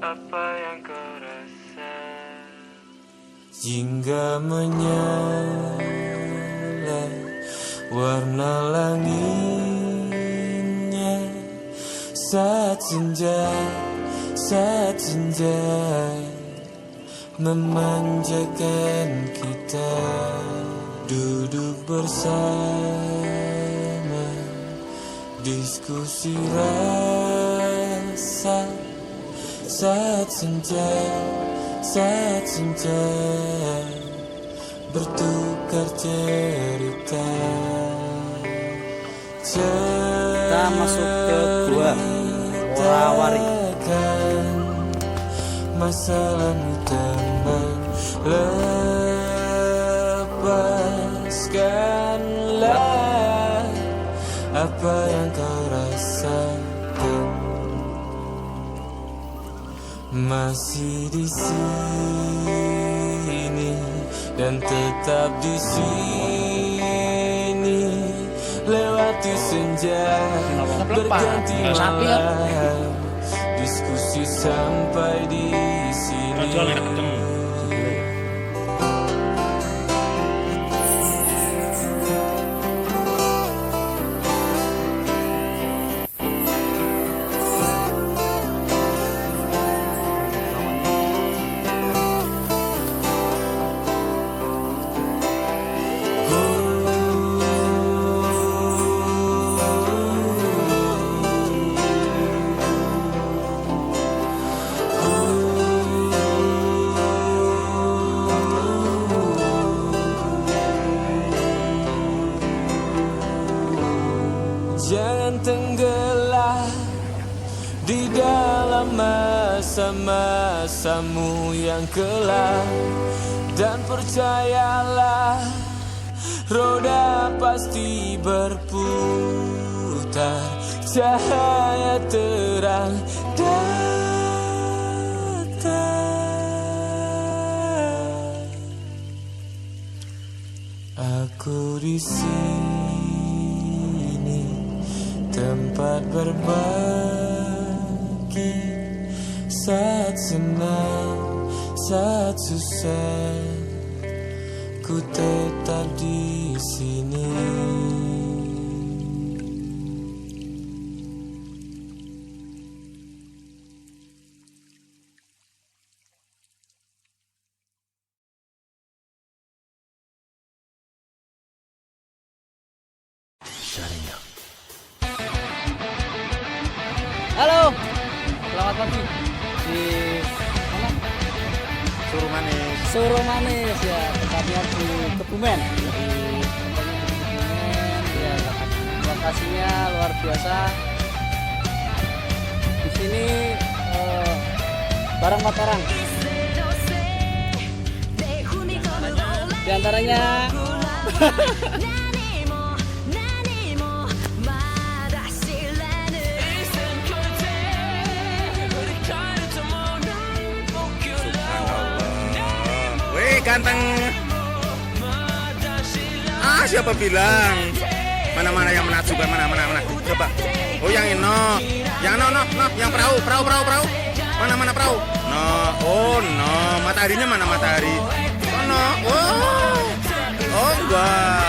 apa yang kau rasa hingga menyala warna langitnya saat senja memanjakan kita duduk bersama diskusi rasa saat senja bertukar cerita. Kita masuk ke gua Worawari. Masalahmu teman, lepaskanlah apa yang kau rasakan. Masih di sini dan tetap di sini, lewati senja berganti malam, diskusi sampai di sini. Jangan tenggelam di dalam masa-masamu yang kelam, dan percayalah roda pasti berputar, cahaya terang datang. Aku di sini, tempat berbagi saat senang, saat susah, ku tetap di sini. Halo, selamat pagi di mana? Surumanis ya, tempatnya di Kebumen. Ya, lokasinya luar biasa. Di sini barang Mataram. Di antaranya ganteng. Siapa bilang? Mana yang menakjubkan, mana? Coba. Oh, yang ini. Yang yang perahu. Mana perahu? Mataharinya mana matahari? Oh, enggak.